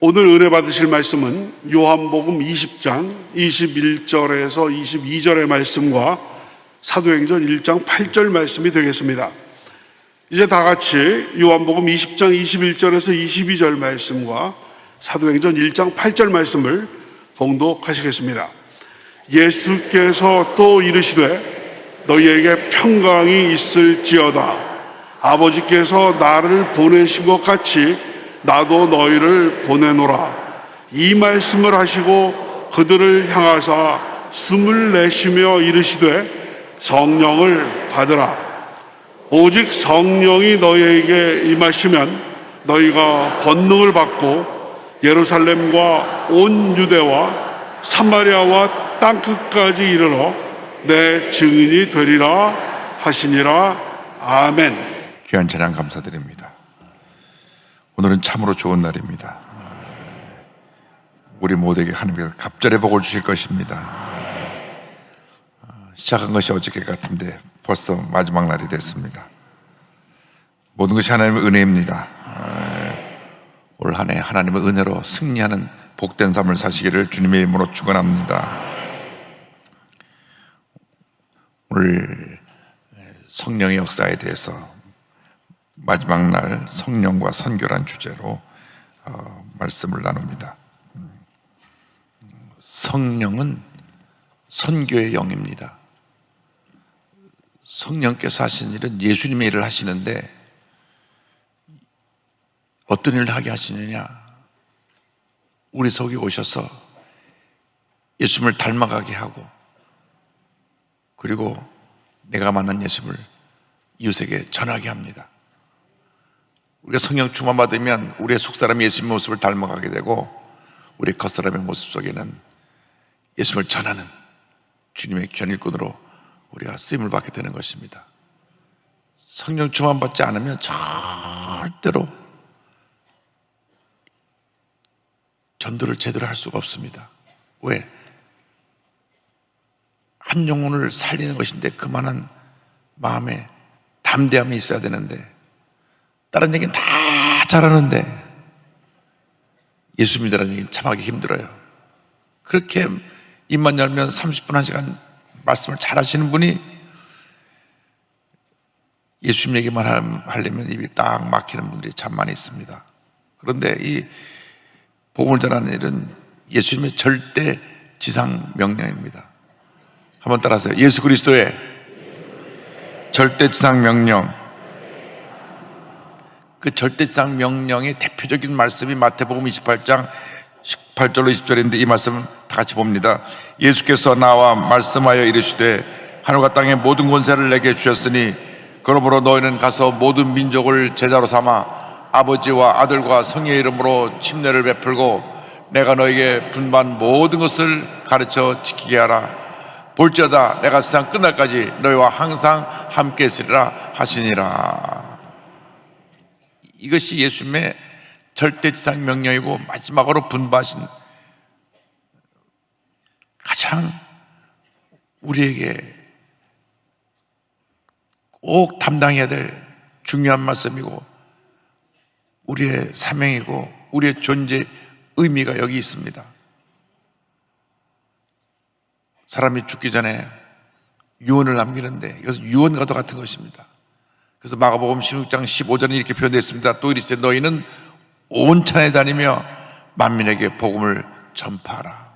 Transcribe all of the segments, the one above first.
오늘 은혜 받으실 말씀은 요한복음 20장 21절에서 22절의 말씀과 사도행전 1장 8절 말씀이 되겠습니다. 이제 다 같이 요한복음 20장 21절에서 22절 말씀과 사도행전 1장 8절 말씀을 봉독하시겠습니다. 예수께서 또 이르시되 너희에게 평강이 있을지어다. 아버지께서 나를 보내신 것 같이 나도 너희를 보내노라. 이 말씀을 하시고 그들을 향하사 숨을 내쉬며 이르시되 성령을 받으라. 오직 성령이 너희에게 임하시면 너희가 권능을 받고 예루살렘과 온 유대와 사마리아와 땅끝까지 이르러 내 증인이 되리라 하시니라. 아멘. 귀한 찬양 감사드립니다. 오늘은 참으로 좋은 날입니다. 우리 모두에게 하나님께서 갑절의 복을 주실 것입니다. 시작한 것이 어저께 같은데 벌써 마지막 날이 됐습니다. 모든 것이 하나님의 은혜입니다. 올 한 해 하나님의 은혜로 승리하는 복된 삶을 사시기를 주님의 이름으로 축원합니다. 오늘 성령의 역사에 대해서 마지막 날 성령과 선교란 주제로 말씀을 나눕니다. 성령은 선교의 영입니다. 성령께서 하신 일은 예수님의 일을 하시는데 어떤 일을 하게 하시느냐? 우리 속에 오셔서 예수님을 닮아가게 하고, 그리고 내가 만난 예수님을 이웃에게 전하게 합니다. 우리가 성령 충만 받으면 우리의 속사람이 예수님의 모습을 닮아가게 되고, 우리 겉사람의 모습 속에는 예수님을 전하는 주님의 귀한 일꾼으로 우리가 쓰임을 받게 되는 것입니다. 성령 충만 받지 않으면 절대로 전도를 제대로 할 수가 없습니다. 왜? 한 영혼을 살리는 것인데 그만한 마음에 담대함이 있어야 되는데, 다른 얘기는 다 잘하는데 예수 믿으라는 얘기는 참 하기 힘들어요. 그렇게 입만 열면 30분 1시간 말씀을 잘 하시는 분이 예수님 얘기만 하려면 입이 딱 막히는 분들이 참 많이 있습니다. 그런데 이 복음을 전하는 일은 예수님의 절대 지상 명령입니다. 한번 따라하세요. 예수 그리스도의 절대 지상 명령. 그 절대상 명령의 대표적인 말씀이 마태복음 28장 18절로 20절인데, 이 말씀 다 같이 봅니다. 예수께서 나와 말씀하여 이르시되 하늘과 땅의 모든 권세를 내게 주셨으니 그러므로 너희는 가서 모든 민족을 제자로 삼아 아버지와 아들과 성령의 이름으로 침례를 베풀고 내가 너에게 분반 모든 것을 가르쳐 지키게 하라. 볼지어다 내가 세상 끝날까지 너희와 항상 함께 있으리라 하시니라. 이것이 예수님의 절대지상 명령이고 마지막으로 분부하신 가장 우리에게 꼭 담당해야 될 중요한 말씀이고 우리의 사명이고 우리의 존재 의미가 여기 있습니다. 사람이 죽기 전에 유언을 남기는데 이것은 유언과도 같은 것입니다. 그래서 마가복음 16장 15절은 이렇게 표현되어 있습니다. 또 이르시되 너희는 온 천에 다니며 만민에게 복음을 전파하라.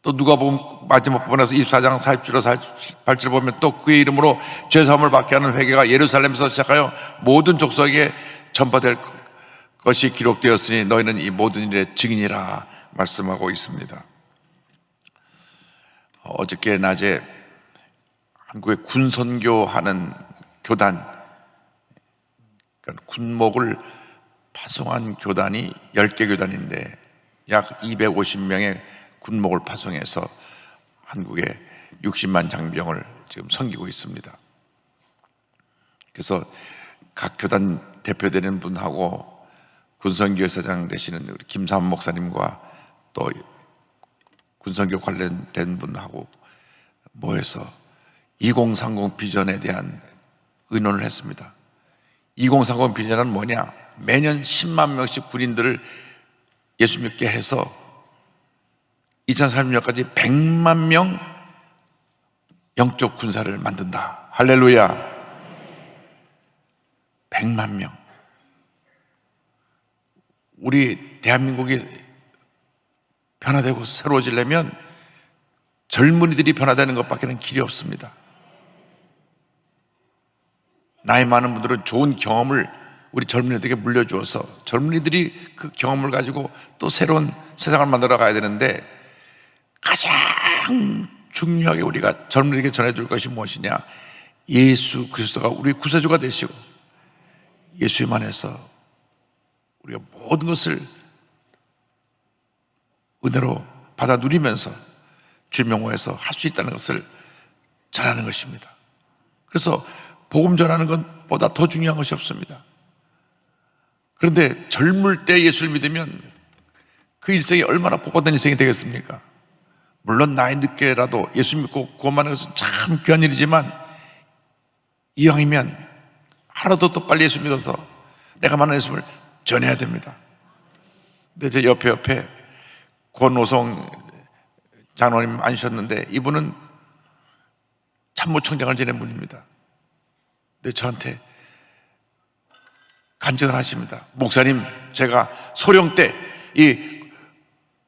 또 누가복음 마지막 부분에서 24장 40절로 48절 보면 또 그의 이름으로 죄사함을 받게 하는 회개가 예루살렘에서 시작하여 모든 족속에게 전파될 것이 기록되었으니 너희는 이 모든 일의 증인이라 말씀하고 있습니다. 어저께 낮에 한국에 군선교하는 교단, 그러니까 군목을 파송한 교단이 10개 교단인데 약 250명의 군목을 파송해서 한국에 60만 장병을 지금 섬기고 있습니다. 그래서 각 교단 대표되는 분하고 군선교회사장 되시는 우리 김삼 목사님과 또 군선교 관련된 분하고 모여서 2030 비전에 대한 의논을 했습니다. 2030 비전은 뭐냐? 매년 10만 명씩 군인들을 예수 믿게 해서 2030년까지 100만 명 영적 군사를 만든다. 할렐루야. 100만 명. 우리 대한민국이 변화되고 새로워지려면 젊은이들이 변화되는 것밖에는 길이 없습니다. 나이 많은 분들은 좋은 경험을 우리 젊은이들에게 물려주어서 젊은이들이 그 경험을 가지고 또 새로운 세상을 만들어 가야 되는데, 가장 중요하게 우리가 젊은이들에게 전해줄 것이 무엇이냐? 예수 그리스도가 우리 구세주가 되시고 예수님 안에서 우리가 모든 것을 은혜로 받아 누리면서 주의 명호에서 할 수 있다는 것을 전하는 것입니다. 그래서 복음 전하는 것보다 더 중요한 것이 없습니다. 그런데 젊을 때 예수를 믿으면 그 일생이 얼마나 복받은 일생이 되겠습니까? 물론 나이 늦게라도 예수 믿고 구원받는 것은 참 귀한 일이지만, 이왕이면 하루도 더 빨리 예수 믿어서 내가 만난 예수를 전해야 됩니다. 근데 제 옆에 권오성 장로님 앉으셨는데, 이분은 참모총장을 지낸 분입니다. 근데 저한테 간증을 하십니다. 목사님, 제가 소령 때 이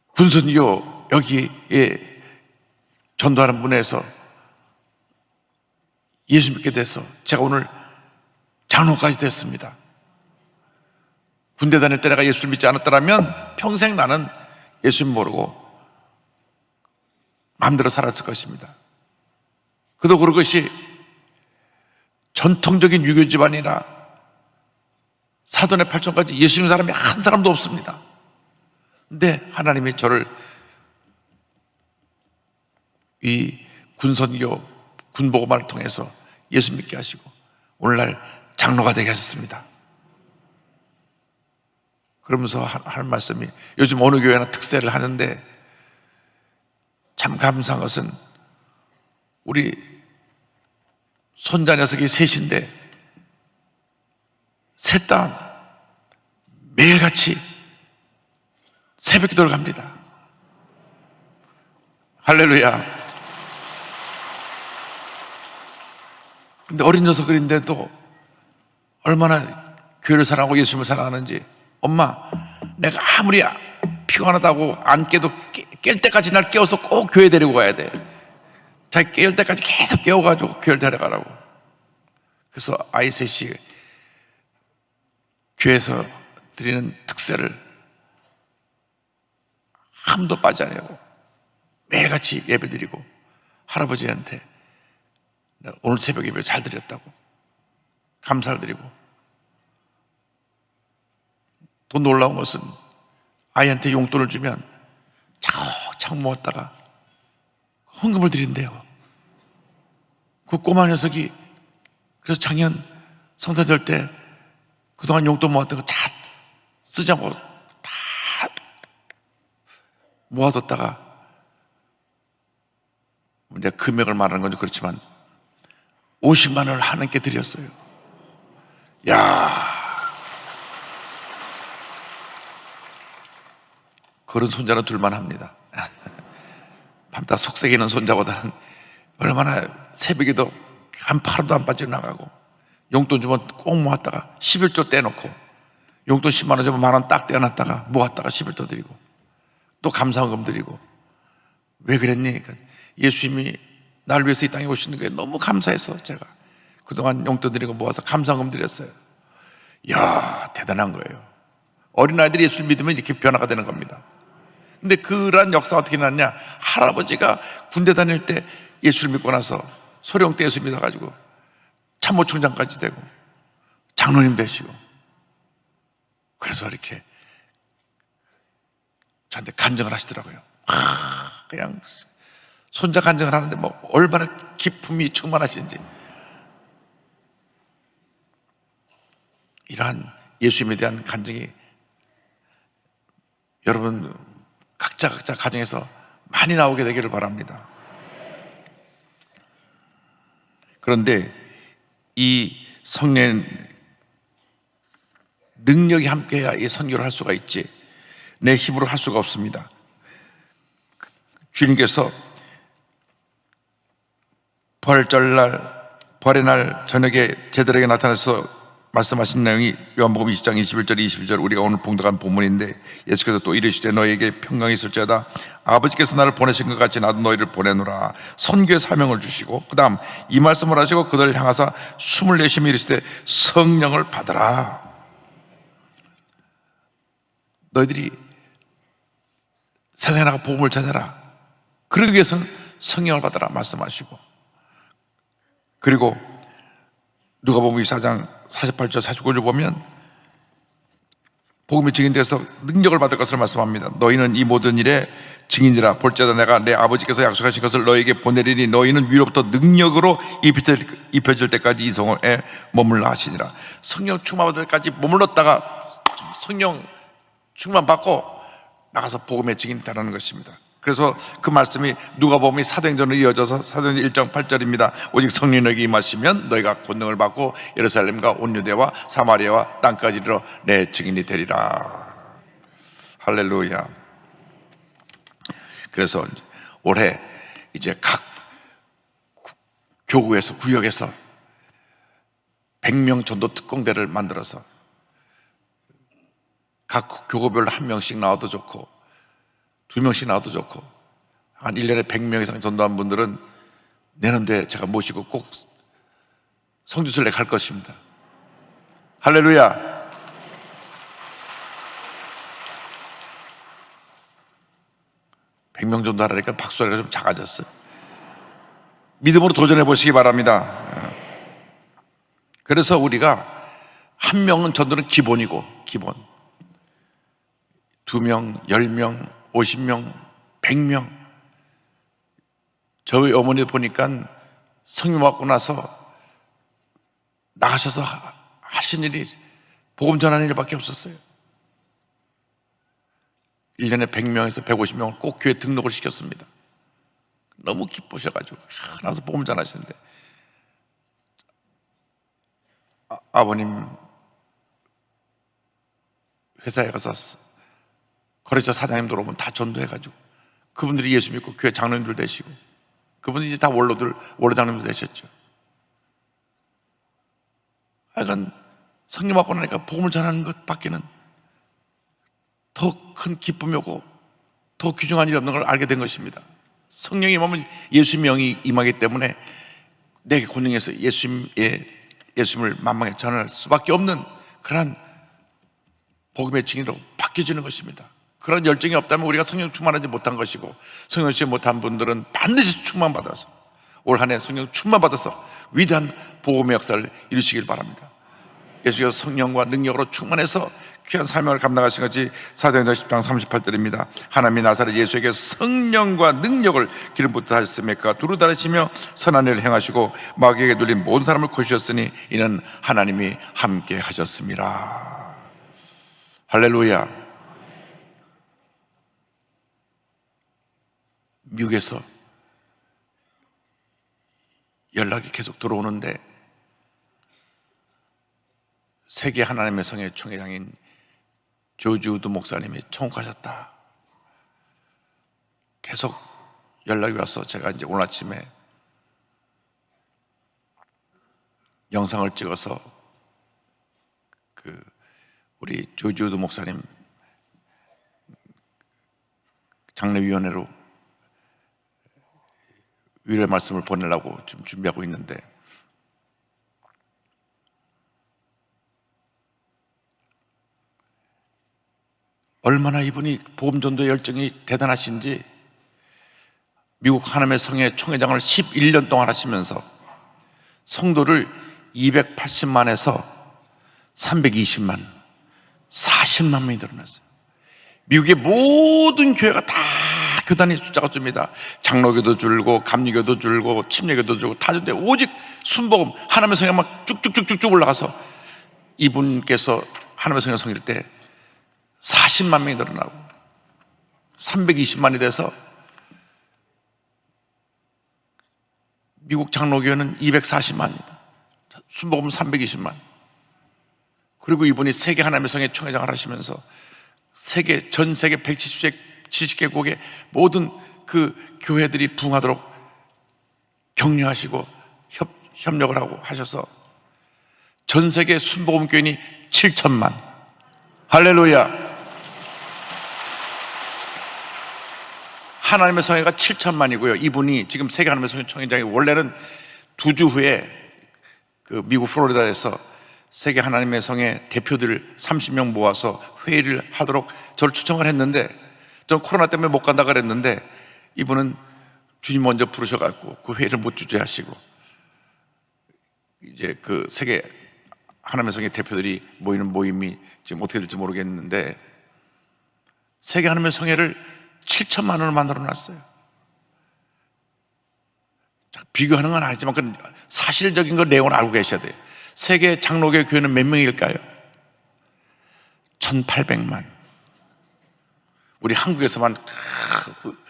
군선교 여기에 전도하는 분에서 예수 믿게 돼서 제가 오늘 장로까지 됐습니다. 군대 다닐 때 내가 예수를 믿지 않았더라면 평생 나는 예수 모르고 마음대로 살았을 것입니다. 그도 그것이 전통적인 유교 집안이라 사돈의 팔촌까지 예수 믿는 사람이 한 사람도 없습니다. 근데 하나님이 저를 이 군선교 군복음화를 통해서 예수 믿게 하시고 오늘날 장로가 되게 하셨습니다. 그러면서 할 말씀이, 요즘 어느 교회나 특세를 하는데 참 감사한 것은 우리 손자 녀석이 셋인데 셋 다 매일같이 새벽 기도를 갑니다. 할렐루야. 근데 어린 녀석들인데도 얼마나 교회를 사랑하고 예수님을 사랑하는지, 엄마, 내가 아무리 피곤하다고 안 깨도 깰 때까지 날 깨워서 꼭 교회 데리고 가야 돼. 자기 깨울 때까지 계속 깨워가지고 교회를 데려가라고. 그래서 아이 셋이 교회에서 드리는 특세를 함도 빠지 않고 매일같이 예배 드리고, 할아버지한테 오늘 새벽 예배 잘 드렸다고 감사를 드리고, 또 놀라운 것은 아이한테 용돈을 주면 차곡차곡 모았다가 헌금을 드린대요. 그 꼬마 녀석이 그래서 작년 성사절 때 그동안 용돈 모았던 거 다 쓰자고 다 모아뒀다가, 이제 금액을 말하는 건 그렇지만 50만 원을 하나님께 드렸어요. 야, 그런 손자는 둘만 합니다. 밤다 속삭이는 손자보다는 얼마나 새벽에도 한 파루도 안 빠져나가고, 용돈 주면 꼭 모았다가 11조 떼놓고, 용돈 10만 원 주면 만 원 딱 떼어놨다가 모았다가 11조 드리고, 또 감사헌금 드리고. 왜 그랬니? 그러니까 예수님이 나를 위해서 이 땅에 오시는 게 너무 감사해서 제가 그동안 용돈 드리고 모아서 감사헌금 드렸어요. 이야, 대단한 거예요. 어린아이들이 예수를 믿으면 이렇게 변화가 되는 겁니다. 근데 그러한 역사가 어떻게 났냐? 할아버지가 군대 다닐 때 예수를 믿고 나서 소령 때 예수 믿어가지고 참모총장까지 되고 장로님 되시고, 그래서 이렇게 저한테 간증을 하시더라고요. 그냥 손자 간증을 하는데 뭐 얼마나 기쁨이 충만하신지. 이러한 예수님에 대한 간증이 여러분 각자 가정에서 많이 나오게 되기를 바랍니다. 그런데 이 성령 능력이 함께해야 이 선교를 할 수가 있지, 내 힘으로 할 수가 없습니다. 주님께서 부활의 날 저녁에 제자들에게 나타나서 말씀하신 내용이 요한복음 20장 21절 22절 우리가 오늘 봉독한 본문인데, 예수께서 또 이르시되 너희에게 평강이 있을지어다 아버지께서 나를 보내신 것 같이 나도 너희를 보내노라. 선교의 사명을 주시고 그 다음 이 말씀을 하시고 그들을 향하사 숨을 내쉬며 이르시되 성령을 받으라. 너희들이 세상에 나가 복음을 전해라. 그러기 위해서는 성령을 받으라 말씀하시고, 그리고 누가복음 24장 48절 49절 보면 복음의 증인돼서 능력을 받을 것을 말씀합니다. 너희는 이 모든 일에 증인이라. 볼지어다 내가 내 아버지께서 약속하신 것을 너희에게 보내리니 너희는 위로부터 능력으로 입혀질 때까지 이 성에 머물라 하시니라. 성령 충만받을 때까지 머물렀다가 성령 충만 받고 나가서 복음의 증인이 되라는 것입니다. 그래서 그 말씀이 누가복음 사도행전으로 이어져서 사도행전 1장 8절입니다. 오직 성령에게 임하시면 너희가 권능을 받고 예루살렘과 온 유대와 사마리아와 땅까지 이르러 내 증인이 되리라. 할렐루야. 그래서 올해 이제 각 교구에서 구역에서 100명 전도 특공대를 만들어서 각 교구별로 한 명씩 나와도 좋고 2명씩 나와도 좋고, 한 1년에 100명 이상 전도한 분들은 내년도에 제가 모시고 꼭 성지순례 갈 것입니다. 할렐루야. (100명) 정도 하라니까 박수가 좀 작아졌어요. 믿음으로 도전해 보시기 바랍니다. 그래서 우리가 한 명은 전도는 기본이고, 기본 2명, 10명, 50명, 100명. 저희 어머니 보니까 성령 받고 나서 나가셔서 하신 일이 복음 전하는 일밖에 없었어요. 1년에 100명에서 150명을 꼭 교회 등록을 시켰습니다. 너무 기쁘셔가지고 나서 복음 전하시는데, 아버님 회사에 가서 거래처 사장님들 오면 다 전도해가지고 그분들이 예수 믿고 교회 장로님들 되시고, 그분들이 이제 다 원로 장로님들 되셨죠. 하여간 성령 받고 나니까 복음을 전하는 것 밖에는 더 큰 기쁨이 오고 더 귀중한 일이 없는 걸 알게 된 것입니다. 성령이 임하면 예수님의 영이 임하기 때문에 내게 권능해서 예수님을 만방에 전할 수밖에 없는 그러한 복음의 증인으로 바뀌어지는 것입니다. 그런 열정이 없다면 우리가 성령 충만하지 못한 것이고, 성령 충만 못한 분들은 반드시 충만받아서 올 한 해 성령 충만받아서 위대한 복음의 역사를 이루시길 바랍니다. 예수께서 성령과 능력으로 충만해서 귀한 사명을 감당하신 것이 사도행전 10장 38절입니다. 하나님이 나사렛 예수에게 성령과 능력을 기름 붓다 하셨으며 그가 두루 다니시며 선한 일을 행하시고 마귀에게 눌린 모든 사람을 고치셨으니 이는 하나님이 함께 하셨습니다. 할렐루야. 미국에서 연락이 계속 들어오는데, 세계 하나님의 성의 총회장인 조지 우드 목사님이 청국하셨다. 계속 연락이 와서 제가 이제 오늘 아침에 영상을 찍어서 우리 조지 우드 목사님 장례위원회로 위로의 말씀을 보내려고 지금 준비하고 있는데, 얼마나 이분이 복음전도의 열정이 대단하신지, 미국 하나님의 성의 총회장을 11년 동안 하시면서 성도를 280만에서 320만, 40만 명이 늘어났어요. 미국의 모든 교회가 다 교단의 숫자가 줍니다. 장로교도 줄고 감리교도 줄고 침례교도 줄고 다 주는데, 오직 순복음 하나님의 성에 막 쭉쭉쭉쭉 올라가서 이분께서 하나님의 성에 섬길 때 40만 명이 늘어나고 320만이 돼서 미국 장로교회는 240만이다. 순복음 320만. 그리고 이분이 세계 하나님의 성의 총회장을 하시면서 전 세계 170개국의 모든 그 교회들이 부흥하도록 격려하시고 협력을 하고 하셔서 전 세계 순복음 교인이 7천만. 할렐루야. 하나님의 성회가 7천만이고요. 이분이 지금 세계 하나님의 성회 총회장이 원래는 2주 후에 그 미국 플로리다에서 세계 하나님의 성회 대표들 30명 모아서 회의를 하도록 저를 초청을 했는데, 저는 코로나 때문에 못 간다 그랬는데 이분은 주님 먼저 부르셔갖고 그 회의를 못 주재하시고 이제 그 세계 하나님의 성회 대표들이 모이는 모임이 지금 어떻게 될지 모르겠는데 세계 하나님의 성회를 7천만 원을 만들어 놨어요. 비교하는 건 아니지만 그건 사실적인 걸 내용을 알고 계셔야 돼요. 세계 장로교 교회는 몇 명일까요? 1800만. 우리 한국에서만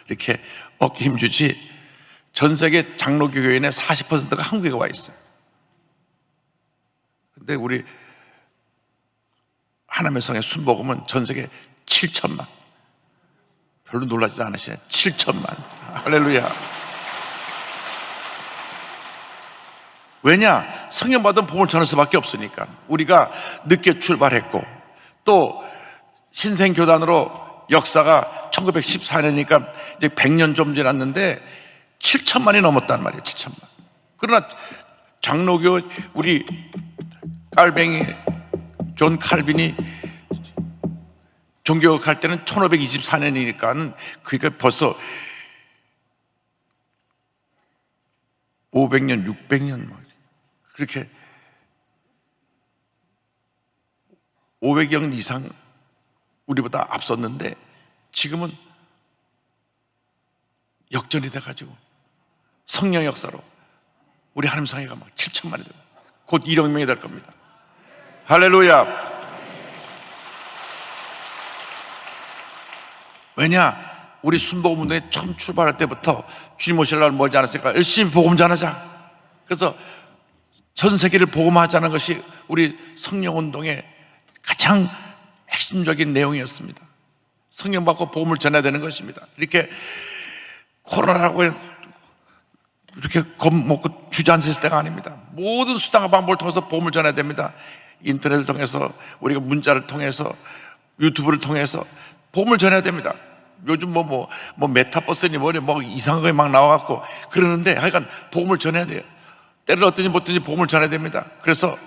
이렇게 어깨 힘주지 전 세계 장로교 교인의 40%가 한국에 와 있어요. 근데 우리 하나님의 성의 순복음은 전 세계 7천만. 별로 놀라지도 않으시네. 7천만. 할렐루야. 왜냐? 성령 받은 복음을 전할 수밖에 없으니까. 우리가 늦게 출발했고 또 신생교단으로 역사가 1914년이니까 이제 100년 좀 지났는데 7천만이 넘었단 말이에요. 7천만. 그러나 장로교 우리 깔뱅이 존 칼빈이 종교개혁할 때는 1524년이니까는 그러니까 벌써 500년, 600년 그렇게 500년 이상 우리보다 앞섰는데 지금은 역전이 돼가지고 성령 역사로 우리 하나님 성회가 막 7천만이 되고 곧 1억 명이 될 겁니다. 할렐루야. 왜냐? 우리 순복음 운동에 처음 출발할 때부터 주님 오실 날 머지 않았으니까 열심히 복음 전하자. 그래서 전 세계를 복음하자는 것이 우리 성령 운동의 가장 핵심적인 내용이었습니다. 성령 받고 복음을 전해야 되는 것입니다. 이렇게 코로나라고 이렇게 겁먹고 주저앉았을 때가 아닙니다. 모든 수단과 방법을 통해서 복음을 전해야 됩니다. 인터넷을 통해서, 우리가 문자를 통해서, 유튜브를 통해서 복음을 전해야 됩니다. 요즘 뭐 메타버스니 뭐 이상한 거 막 나와갖고 그러는데 하여간 복음을 전해야 돼요. 때를 얻든지 못 얻든지 복음을 전해야 됩니다. 그래서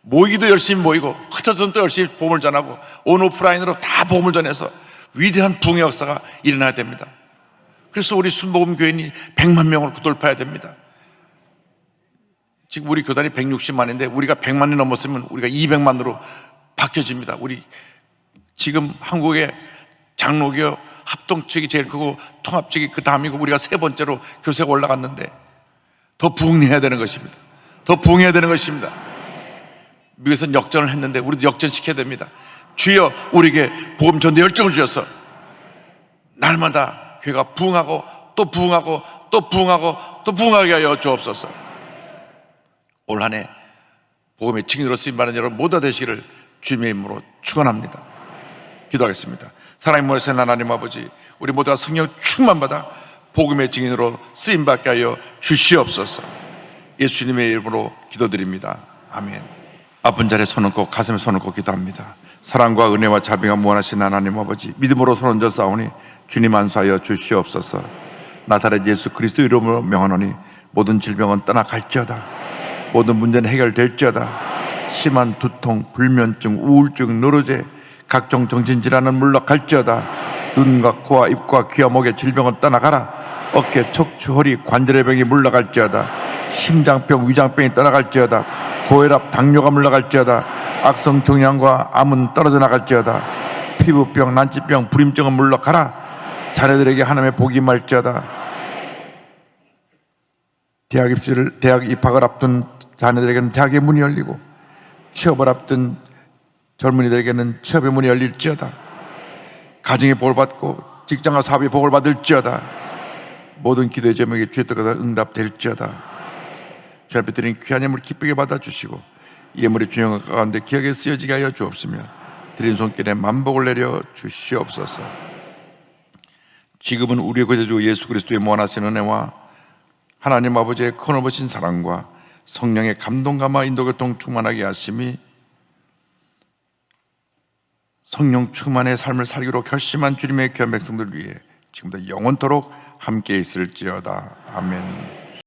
모이기도 열심히 모이고 흩어져서 또 열심히 복음을 전하고 온 오프라인으로 다 복음을 전해서 위대한 부흥의 역사가 일어나야 됩니다. 그래서 우리 순복음 교인이 100만 명을 돌파해야 됩니다. 지금 우리 교단이 160만인데 우리가 100만이 넘었으면 우리가 200만으로 바뀌어집니다. 우리 지금 한국의 장로교 합동 측이 제일 크고 통합 측이 그 다음이고 우리가 세 번째로 교세가 올라갔는데 더 부흥해야 되는 것입니다. 더 부흥해야 되는 것입니다. 미국에서는 역전을 했는데 우리도 역전시켜야 됩니다. 주여 우리에게 복음 전대 열정을 주셔서 날마다 교회가 부흥하고 또 부흥하고 또 부흥하고 또 부흥하게 하여 주옵소서. 올 한 해 복음의 증인으로 쓰임받는 여러분 모두 되시기를 주님의 이름으로 축원합니다. 기도하겠습니다. 사랑의 모르신 하나님 아버지, 우리 모두가 성령 충만받아 복음의 증인으로 쓰임받게 하여 주시옵소서. 예수님의 이름으로 기도드립니다. 아멘. 아픈 자리에 손을 꼭 가슴에 손을 꼭 기도합니다. 사랑과 은혜와 자비가 무한하신 하나님 아버지, 믿음으로 손 얹어 싸우니 주님 안수하여 주시옵소서. 나사렛 예수 그리스도 이름으로 명하노니 모든 질병은 떠나갈지어다. 모든 문제는 해결될지어다. 심한 두통, 불면증, 우울증, 노로제, 각종 정신질환은 물러갈지어다. 눈과 코와 입과 귀와 목의 질병은 떠나가라. 어깨, 척추, 허리, 관절의 병이 물러갈지어다. 심장병, 위장병이 떠나갈지어다. 고혈압, 당뇨가 물러갈지어다. 악성 종양과 암은 떨어져 나갈지어다. 피부병, 난치병, 불임증은 물러가라. 자녀들에게 하나님의 복이 임할지어다. 대학 입학을 앞둔 자녀들에게는 대학의 문이 열리고 취업을 앞둔 젊은이들에게는 취업의 문이 열릴지어다. 가정의 복을 받고 직장과 사업의 복을 받을지어다. 모든 기도의 제목이 주의 뜻과 응답될지어다. 주 앞에 드린 귀한 예물을 기쁘게 받아주시고 이 예물이 주님 가운데 기억에 쓰여지게 하여 주옵시며 드린 손길에 만복을 내려 주시옵소서. 지금은 우리의 구세주 예수 그리스도의 무한하신 은혜와 하나님 아버지의 크노보신 사랑과 성령의 감동감화 인도교통 충만하게 하심이 성령 충만의 삶을 살기로 결심한 주님의 귀한 백성들 위해 지금부터 영원토록 함께 있을지어다. 아멘.